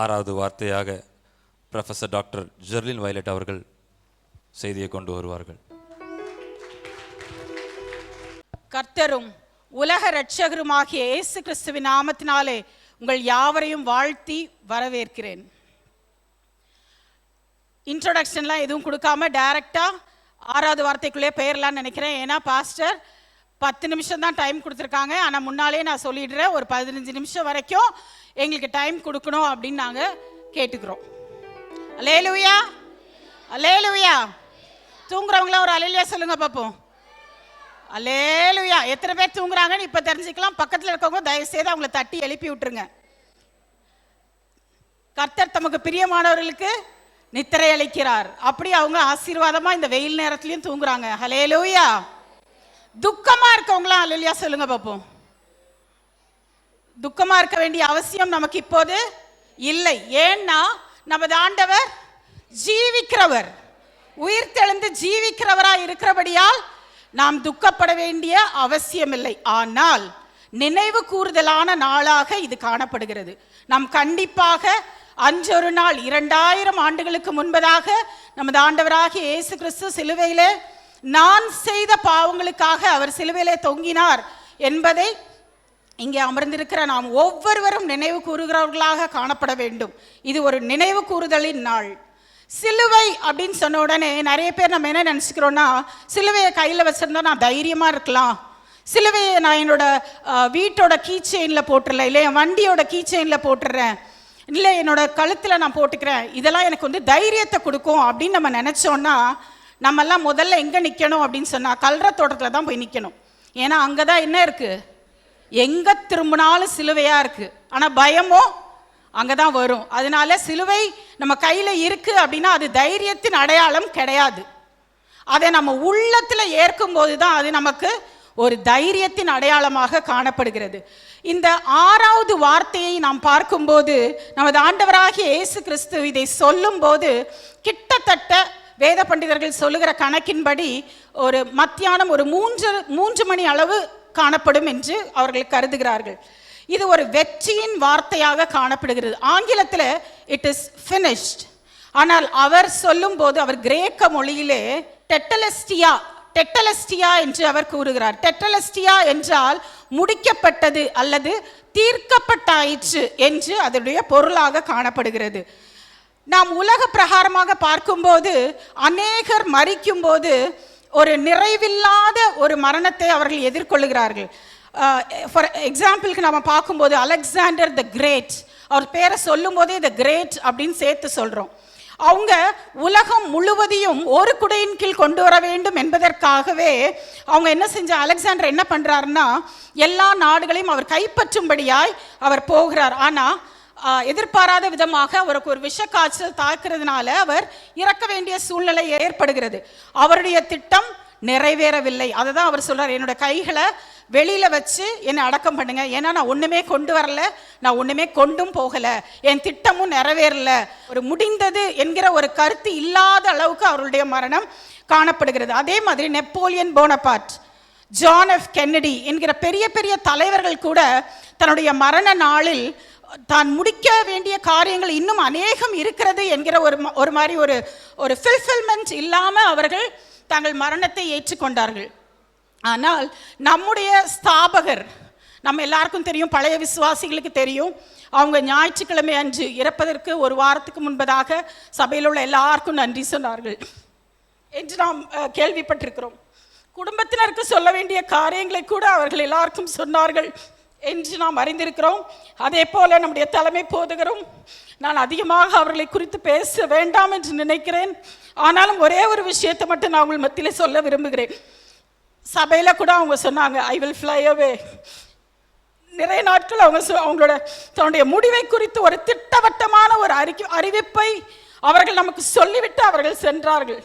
6வது வார்த்தையாக professor doctor Jerlin violet அவர்கள் செய்தியை கொண்டு வருவார்கள். கர்த்தரும் உலக இரட்சகருமாகிய இயேசு கிறிஸ்துவின் நாமத்தினாலே உங்கள் யாவரையும் வாழ்த்தி வரவேற்கிறேன். இன்ட்ரோடக்ஷன்லாம் எதுவும் கொடுக்காம டைரக்டாக 6வது வார்த்தைக்குள்ளே போயிடலான்னு நினைக்கிறேன். ஏன்னா பாஸ்டர் 10 நிமிஷம் தான் டைம் கொடுத்துருக்காங்க. ஆனால் முன்னாலே நான் சொல்லிடுறேன், ஒரு 15 நிமிஷம் வரைக்கும் எங்களுக்கு டைம் கொடுக்கணும் அப்படின்னு நாங்கள் கேட்டுக்கிறோம். அல்லேலூயா, அல்லேலூயா. தூங்குறவங்களாம் ஒரு அல்லேலூயா சொல்லுங்க பார்ப்போம். அல்லேலூயா. எத்தனை பேர் தூங்குறாங்கன்னு இப்போ தெரிஞ்சுக்கலாம். பக்கத்தில் இருக்கவங்க தயவுசெய்து அவங்கள தட்டி எழுப்பி விட்டுருங்க. கர்த்தர் தமக்கு பிரியமானவர்களுக்கு நித்திரை அளிக்கிறார். அப்படி அவங்க ஆசீர்வாதமா இந்த வெயில் நேரத்திலையும் தூங்குறாங்க. ஹல்லேலூயா. துக்கமா இருக்கவங்களாம் அல்லேலூயா சொல்லுங்க பார்ப்போம். துக்கமா இருக்க வேண்டிய அவசியம் நமக்கு இப்போது இல்லை. ஏன்னா நமது ஆண்டவர் ஜீவிக்கிறவர், உயிர் தெழுந்து ஜீவிக்கிறவராய் இருக்கிறபடியால் நாம் துக்கப்பட வேண்டிய அவசியம் இல்லை. ஆனால் நினைவு கூறுதலான நாளாக இது காணப்படுகிறது. நாம் கண்டிப்பாக அன்றொரு நாள் 2000 ஆண்டுகளுக்கு முன்பதாக நமது ஆண்டவராகிய இயேசு கிறிஸ்து சிலுவையிலே நான் செய்த பாவங்களுக்காக அவர் சிலுவையிலே தொங்கினார் என்பதை இங்கே அமர்ந்திருக்கிற நாம் ஒவ்வொருவரும் நினைவு கூறுகிறவர்களாக காணப்பட வேண்டும். இது ஒரு நினைவு கூறுதலின் நாள். சிலுவை அப்படின்னு சொன்ன உடனே நிறைய பேர் நம்ம என்ன நினச்சிக்கிறோன்னா, சிலுவையை கையில் வச்சுருந்தா நான் தைரியமாக இருக்கலாம், சிலுவையை நான் என்னோட வீட்டோட கீ செயினில் போட்டுடல, இல்லை என் வண்டியோட கீ செயினில் போட்டுடுறேன், இல்லை என்னோட கழுத்தில் நான் போட்டுக்கிறேன், இதெல்லாம் எனக்கு வந்து தைரியத்தை கொடுக்கும் அப்படின்னு நம்ம நினச்சோன்னா, நம்மெல்லாம் முதல்ல எங்கே நிற்கணும் அப்படின்னு சொன்னால் கல்ற தோட்டத்தில் தான் போய் நிற்கணும். ஏன்னா அங்கே தான் என்ன இருக்குது, எங்கே திரும்பினாலும் சிலுவையாக இருக்குது. ஆனால் பயமோ அங்கே தான் வரும். அதனால சிலுவை நம்ம கையில் இருக்குது அப்படின்னா அது தைரியத்தின் அடையாளம் கிடையாது. அதை நம்ம உள்ளத்தில் ஏற்கும்போது தான் அது நமக்கு ஒரு தைரியத்தின் அடையாளமாக காணப்படுகிறது. இந்த 6வது வார்த்தையை நாம் பார்க்கும்போது நமது ஆண்டவராகிய இயேசு கிறிஸ்து இதை சொல்லும்போது கிட்டத்தட்ட வேத பண்டிதர்கள் சொல்லுகிற கணக்கின்படி ஒரு மத்தியானம் ஒரு 3 மணி அளவு காணப்படும் என்று அவர்கள் கருதுகிறார்கள். இது ஒரு வெற்றியின் வார்த்தையாக காணப்படுகிறது. ஆங்கிலத்தில் இட் இஸ் ஃபினிஷ்ட். ஆனால் அவர் சொல்லும் போது அவர் கிரேக்க மொழியிலே டெட்டலஸ்டியா என்று அவர் கூறுகிறார். டெட்டலஸ்டியா என்றால் முடிக்கப்பட்டது அல்லது தீர்க்கப்பட்டாயிற்று என்று அதனுடைய பொருளாக காணப்படுகிறது. நாம் உலக பிரகாரமாக பார்க்கும்போது அநேகர் மரிக்கும் போது ஒரு நிறைவில்லாத ஒரு மரணத்தை அவர்கள் எதிர்கொள்கிறார்கள். ஃபார் எக்ஸாம்பிளுக்கு நம்ம பார்க்கும்போது அலெக்சாண்டர் த கிரேட், அவர் பேரை சொல்லும் போதே த கிரேட் அப்படின்னு சேர்த்து சொல்கிறோம். அவங்க உலகம் முழுவதையும் ஒரு குடையின் கீழ் கொண்டு வர வேண்டும் என்பதற்காகவே அவங்க என்ன செஞ்ச, அலெக்சாண்டர் என்ன பண்ணுறாருன்னா எல்லா நாடுகளையும் அவர் கைப்பற்றும்படியாய் அவர் போகிறார். ஆனால் எதிர்பாராத விதமாக அவருக்கு ஒரு விஷக்காய்ச்சல் தாக்குறதுனால அவர் இறக்க வேண்டிய சூழ்நிலை ஏற்படுகிறது. அவருடைய திட்டம் நிறைவேறவில்லை. அதை தான் அவர் சொல்றார், என்னோட கைகளை வெளியில் வச்சு என்னை அடக்கம் பண்ணுங்க, ஏன்னா நான் ஒன்றுமே கொண்டு வரல, நான் ஒன்றுமே கொண்டும் போகலை, என் திட்டமும் நிறைவேறல. ஒரு முடிந்தது என்கிற ஒரு கருத்து இல்லாத அளவுக்கு அவருடைய மரணம் காணப்படுகிறது. அதே மாதிரி Napoleon Bonaparte, John F Kennedy என்கிற பெரிய பெரிய தலைவர்கள் கூட தன்னுடைய மரண நாளில் தான் முடிக்க வேண்டிய காரியங்கள் இன்னும் அநேகம் இருக்கிறது என்கிற ஒரு மாதிரி ஒரு ஃபில்ஃபில்மெண்ட் இல்லாமல் அவர்கள் தங்கள் மரணத்தை ஏற்றுக்கொண்டார்கள். ஆனால் நம்முடைய ஸ்தாபகர், நம்ம எல்லாருக்கும் தெரியும், பழைய விசுவாசிகளுக்கு தெரியும், அவங்க ஞாயிற்றுக்கிழமை அன்று இறப்பதற்கு ஒரு வாரத்துக்கு முன்பதாக சபையில் உள்ள எல்லாருக்கும் நன்றி சொன்னார்கள் என்று நாம் கேள்விப்பட்டிருக்கிறோம். குடும்பத்தினருக்கு சொல்ல வேண்டிய காரியங்களை கூட அவர்கள் எல்லாருக்கும் சொன்னார்கள் என்று நாம் அறிந்திருக்கிறோம். அதே போல நம்முடைய தலைமை போதகரும், நான் அதிகமாக அவர்களை குறித்து பேச வேண்டாம் என்று நினைக்கிறேன், ஆனாலும் ஒரே ஒரு விஷயத்தை மட்டும் நான் உங்கள் மத்தியில் சொல்ல விரும்புகிறேன். சபையில் கூட அவங்க சொன்னாங்க, ஐ வில் ஃப்ளை அவே. நிறைய நாட்கள் அவங்களோட தன்னுடைய முடிவை குறித்து ஒரு திட்டவட்டமான ஒரு அறிவிப்பை அவர்கள் நமக்கு சொல்லிவிட்டு அவர்கள் சென்றார்கள்.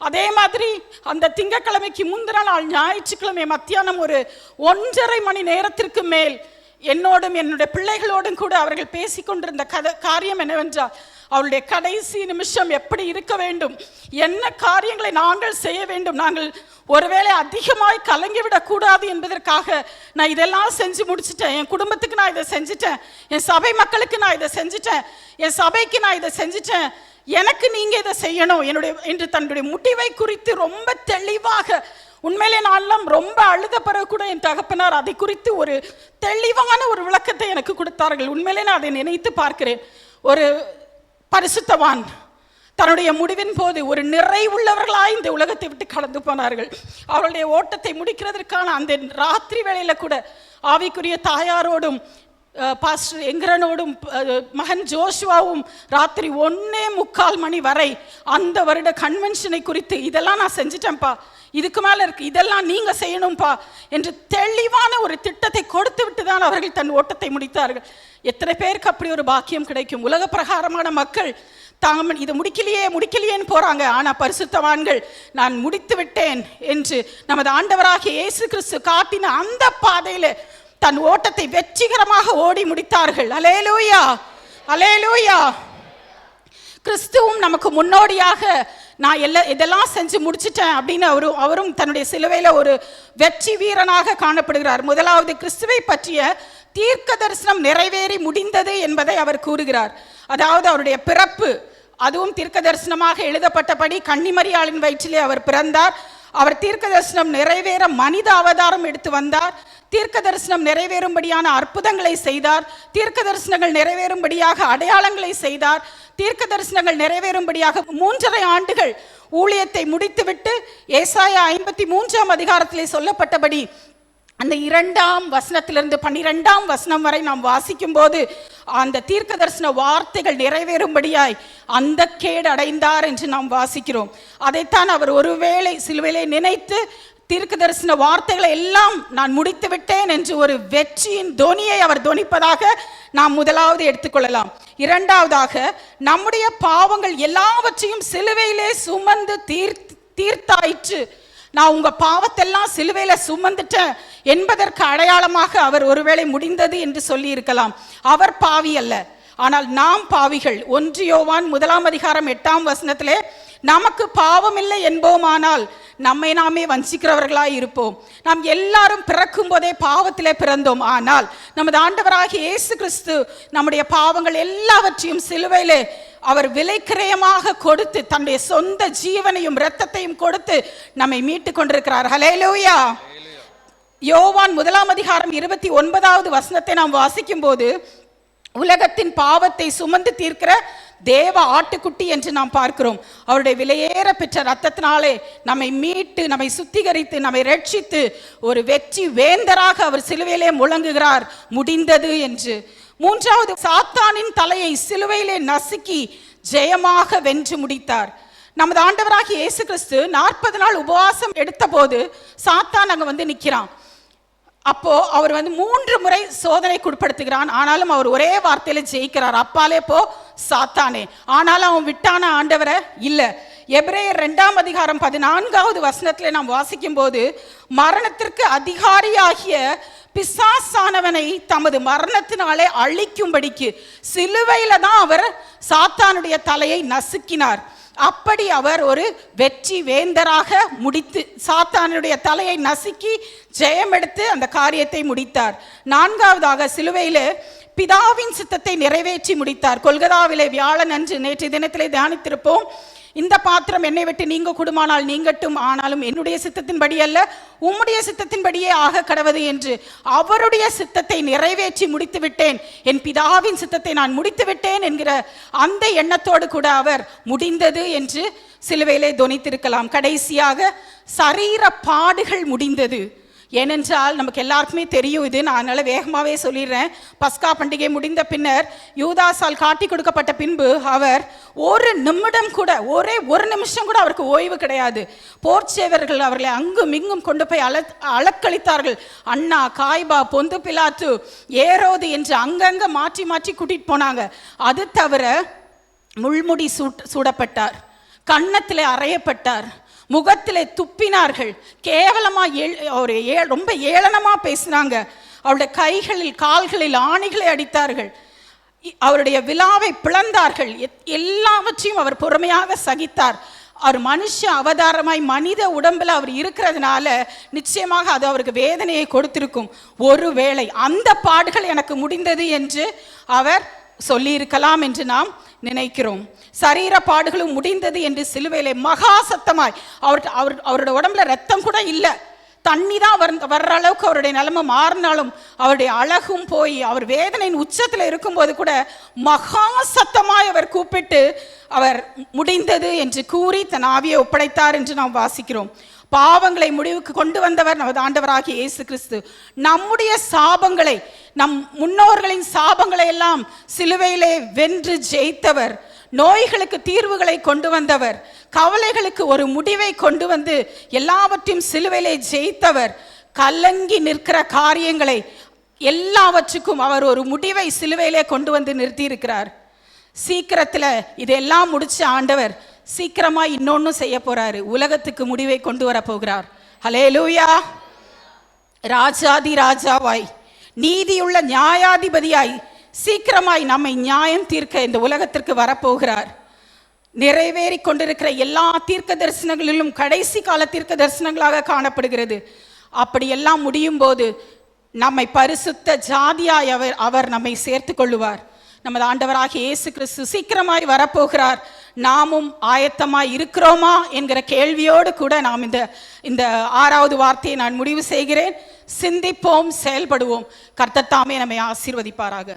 அதே மாதிரி அந்த திங்கட்கிழமைக்கு முந்தின நாள் ஞாயிற்றுக்கிழமை மத்தியானம் ஒரு 1.5 மணி நேரத்திற்கு மேல் என்னோடும் என்னுடைய பிள்ளைகளோடும் கூட அவர்கள் பேசிக்கொண்டிருந்த காரியம் என்னவென்றால், அவளுடைய கடைசி நிமிஷம் எப்படி இருக்க வேண்டும், என்ன காரியங்களை நாங்கள் செய்ய வேண்டும், நாங்கள் ஒருவேளை அதிகமாய் கலங்கிவிடக் கூடாது என்பதற்காக நான் இதெல்லாம் செஞ்சு முடிச்சிட்டேன், என் குடும்பத்துக்கு நான் இதை செஞ்சுட்டேன், என் சபை மக்களுக்கு நான் இதை செஞ்சுட்டேன், என் சபைக்கு நான் இதை செஞ்சுட்டேன், எனக்கு நீங்க இதை செய்யணும் என்று தன்னுடைய முடிவை குறித்து ரொம்ப தெளிவாக, உண்மையிலே நான்லாம் ரொம்ப அழுத பிறகு கூட என் தகப்பனார் அதை குறித்து ஒரு தெளிவான ஒரு விளக்கத்தை எனக்கு கொடுத்தார்கள். உண்மையிலே நான் அதை நினைத்து பார்க்கிறேன். ஒரு பரிசுத்தவான் தன்னுடைய முடிவின் போது ஒரு நிறைவுள்ளவர்களாய் இந்த உலகத்தை விட்டு கடந்து போனார்கள். அவருடைய ஓட்டத்தை முடிக்கிறதற்கான அந்த ராத்திரி வேளையில கூட ஆவிக்குரிய தாயாரோடும் பாஸ்டர் எங்கரனோடும் மகன் ஜோஷுவாவும் ராத்திரி 1:45 மணி வரை அந்த வருட கன்வென்ஷனை குறித்து, இதெல்லாம் நான் செஞ்சிட்டேன்ப்பா, இதுக்கு மேல இருக்கு, இதெல்லாம் நீங்க செய்யணும்பா என்று தெளிவான ஒரு திட்டத்தை கொடுத்து விட்டு தான் அவர்கள் தன் ஓட்டத்தை முடித்தார்கள். எத்தனை பேருக்கு அப்படி ஒரு பாக்கியம் கிடைக்கும்? உலக பிரகாரமான மக்கள் தாம் இதை முடிக்கலையேன்னு போறாங்க. ஆனா பரிசுத்தவான்கள் நான் முடித்து விட்டேன் என்று நமது ஆண்டவராகிய இயேசு கிறிஸ்து காட்டின அந்த பாதையில தன் ஓட்டத்தை வெற்றிகரமாக ஓடி முடித்தார்கள். அல்லேலூயா, அல்லேலூயா. கிறிஸ்துவும் நமக்கு முன்னோடியாக நான் இதெல்லாம் செஞ்சு முடிச்சிட்டேன் அப்படின்னு அவரும் தன்னுடைய சிலுவையில ஒரு வெற்றி வீரனாக காணப்படுகிறார். முதலாவது, கிறிஸ்துவை பற்றிய தீர்க்க தரிசனம் நிறைவேறி முடிந்தது என்பதை அவர் கூறுகிறார். அதாவது அவருடைய பிறப்பு, அதுவும் தீர்க்க தரிசனமாக எழுதப்பட்டபடி கன்னிமரியாளின் வயிற்றிலே அவர் பிறந்தார். அவர் தீர்க்க தரிசனம் நிறைவேற மனித அவதாரம் எடுத்து வந்தார். தீர்க்க தரிசனம் நிறைவேறும்படியான அற்புதங்களை செய்தார். தீர்க்க தரிசனங்கள் நிறைவேறும்படியாக அடையாளங்களை செய்தார். தீர்க்க தரிசனங்கள் நிறைவேறும்படியாக 3.5 ஆண்டுகள் ஊழியத்தை முடித்துவிட்டு ஏசாயா 53ஆம் அதிகாரத்திலே சொல்லப்பட்டபடி அந்த 2ஆம் வசனத்திலிருந்து 12ஆம் வசனம் வரை நாம் வாசிக்கும் போது அந்த தீர்க்க தரிசன வார்த்தைகள் நிறைவேறும்படியாய் அந்த கேடு அடைந்தார் என்று நாம் வாசிக்கிறோம். அதைத்தான் அவர் ஒருவேளை சிலுவையிலே நினைத்து தீர்க்க தரிசன வார்த்தைகளை எல்லாம் நான் முடித்து விட்டேன் என்று ஒரு வெற்றியின் தொனியை அவர் தொனிப்பதாக நாம் முதலாவது எடுத்துக்கொள்ளலாம். இரண்டாவதாக, நம்முடைய பாவங்கள் எல்லாவற்றையும் சிலுவையிலே சுமந்து தீர்த்தாயிற்று, நான் உங்க பாவத்தெல்லாம் சிலுவையில சுமந்துட்டேன் என்பதற்கு அடையாளமாக அவர் ஒருவேளை முடிந்தது என்று சொல்லி இருக்கலாம். அவர் பாவி அல்ல, ஆனால் நாம் பாவிகள். 1 யோவான் 1ஆம் அதிகாரம் 8ஆம் வசனத்திலே, நமக்கு பாவம் இல்லை என்போமானால் நம்மை நாமே வஞ்சிக்கிறவர்களாய் இருப்போம். நாம் எல்லாரும் பிறக்கும் போதே பாவத்திலே பிறந்தோம். ஆனால் நமது ஆண்டவராகிய இயேசு கிறிஸ்து நம்முடைய பாவங்கள் எல்லாவற்றையும் சிலுவையிலே அவர் விலைக்கிரயமாக கொடுத்து தன்னுடைய சொந்த ஜீவனையும் இரத்தத்தையும் கொடுத்து நம்மை மீட்டு கொண்டிருக்கிறார். ஹல்லேலூயா. யோவான் 1ஆம் அதிகாரம் 29வது வசனத்தை நாம் வாசிக்கும் போது, உலகத்தின் பாவத்தை சுமந்து தீர்க்கிற தேவ ஆட்டுக்குட்டி என்று நாம் பார்க்கிறோம். அவருடைய விலையேற பெற்ற ரத்தத்தினாலே நம்மை மீட்டு, நம்மை சுத்திகரித்து, நம்மை ரட்சித்து ஒரு வெற்றி வேந்தராக அவர் சிலுவையிலே முழங்குகிறார், முடிந்தது என்று. மூன்றாவது, சாத்தானின் தலையை சிலுவையிலே நசுக்கி ஜெயமாக வென்று முடித்தார். நமது ஆண்டவராகிய இயேசு கிறிஸ்து 40 நாள் உபவாசம் எடுத்த போது சாத்தான் அங்க வந்து நிற்கிறான். அப்போ அவர் 3 முறை சோதனைக்கு உட்படுத்துகிறான். ஆனாலும் அவர் ஒரே வார்த்தையில ஜெயிக்கிறார், அப்பாலே போ சாத்தானே. ஆனாலும் அவன் விட்டான ஆண்டவரை இல்ல. எபிரேயர் 2ஆம் அதிகாரம் 14வது வசனத்திலே நாம் வாசிக்கும் போது, மரணத்திற்கு அதிகாரியாகிய பிசாசானவனை தமது மரணத்தினாலே அழிக்கும்படிக்கு சிலுவையில தான் அவர் சாத்தானுடைய தலையை நசுக்கினார். அப்படி அவர் ஒரு வெற்றி வேந்தராக முடித்து சாத்தானுடைய தலையை நசுக்கி ஜெயம் எடுத்து அந்த காரியத்தை முடித்தார். 4வதாக, சிலுவையிலே பிதாவின் சித்தத்தை நிறைவேற்றி முடித்தார். கொல்கதாவிலே வியாழன் அன்று நேற்று தினத்திலே தியானித்திருப்போம். இந்த பாத்திரம் என்னை விட்டு நீங்க கூடுமானால் நீங்கட்டும், ஆனாலும் என்னுடைய சித்தத்தின்படி அல்ல உம்முடைய சித்தத்தின்படியே ஆக கடவது என்று அவருடைய சித்தத்தை நிறைவேற்றி முடித்து விட்டேன், என் பிதாவின் சித்தத்தை நான் முடித்து விட்டேன் என்கிற அந்த எண்ணத்தோடு கூட அவர் முடிந்தது என்று சிலுவையிலே தொனித்திருக்கலாம். கடைசியாக, சரீர பாடுகள் முடிந்தது. ஏனென்றால் நமக்கு எல்லாருக்குமே தெரியும் இது, நான் அதனால வேகமாகவே சொல்லிடுறேன். பஸ்கா பண்டிகை முடிந்த பின்னர் யூதாசால் காட்டி கொடுக்கப்பட்ட பின்பு அவர் ஒரு நிமிடம் கூட, ஒரு நிமிஷம் கூட அவருக்கு ஓய்வு கிடையாது. போர்ச்சேவர்கள் அவர்களை அங்கும் இங்கும் கொண்டு போய் அலக்களித்தார்கள். அண்ணா, காய்பா, பொந்து பிலாத்து, ஏரோது என்று அங்கங்க மாற்றி மாற்றி கூட்டிட்டு போனாங்க. அது தவிர முள்முடி சூடப்பட்டார், கன்னத்திலே அறையப்பட்டார், முகத்திலே துப்பினார்கள், கேவலமா ரொம்ப ஏளனமா பேசினாங்க. அவருடைய கைகளில் கால்களில் ஆணிகளை அடித்தார்கள், அவருடைய விலாவை பிளந்தார்கள். எல்லாவற்றையும் அவர் பொறுமையாக சகித்தார். அவர் மனுஷ அவதாரமாய் மனித உடம்புல அவர் இருக்கிறதுனால நிச்சயமாக அது அவருக்கு வேதனையை கொடுத்திருக்கும். ஒருவேளை அந்த பாடுகள் எனக்கு முடிந்தது என்று அவர் சொல்லியிருக்கலாம் என்று நாம் நினைக்கிறோம். சரீர பாடுகளும் முடிந்தது என்று சிலுவையிலே மகா சத்தமாய் அவருடைய உடம்புல ரத்தம் கூட இல்லை, தண்ணி தான் வர்ற அளவுக்கு அவருடைய நிலைமை மாறினாலும் அவருடைய அழகும் போய் அவர் வேதனையின் உச்சத்தில் இருக்கும்போது கூட மகா சத்தமாய் அவர் கூப்பிட்டு அவர் முடிந்தது என்று கூறி தன் ஆவியை ஒப்படைத்தார் என்று நாம் வாசிக்கிறோம். பாவங்களை முடிவுக்கு கொண்டு வந்தவர் நமது ஆண்டவராகிய இயேசு கிறிஸ்து. நம்முடைய சாபங்களை, நம் முன்னோர்களின் சாபங்களை எல்லாம் சிலுவையிலே வென்று ஜெயித்தவர், நோய்களுக்கு தீர்வுகளை கொண்டு வந்தவர், கவலைகளுக்கு ஒரு முடிவை கொண்டு வந்து எல்லாவற்றையும் சிலுவையிலே ஜெயித்தவர். கலங்கி நிற்கிற காரியங்களை எல்லாவற்றுக்கும் அவர் ஒரு முடிவை சிலுவையிலே கொண்டு வந்து நிறுத்தி இருக்கிறார். சீக்கிரத்தில் இதெல்லாம் முடிச்ச ஆண்டவர் சீக்கிரமா இன்னொன்னு செய்ய போறாரு. உலகத்துக்கு முடிவை கொண்டு வர போகிறார். ஹல்லேலூயா. ராஜாதி ராஜாவாய், நீதியுள்ள நியாயாதிபதியாய் சீக்கிரமாய் நம்மை நியாயம் தீர்க்க இந்த உலகத்திற்கு வரப்போகிறார். நிறைவேறி கொண்டிருக்கிற எல்லா தீர்க்க தரிசனங்களிலும் கடைசி கால தீர்க்க தரிசனங்களாக காணப்படுகிறது. அப்படி எல்லாம் முடியும் போது நம்மை பரிசுத்த ஜாதியாய் அவர் நம்மை சேர்த்து கொள்ளுவார். நமது ஆண்டவராகிய இயேசு கிறிஸ்து சீக்கிரமாய் வரப்போகிறார். நாமும் ஆயத்தமாய் இருக்கிறோமா என்கிற கேள்வியோடு கூட நாம் இந்த 6வது வார்த்தையை நான் முடிவு செய்கிறேன். சிந்திப்போம், செயல்படுவோம். கர்த்தர் தாமே நம்மை ஆசீர்வதிப்பாராக.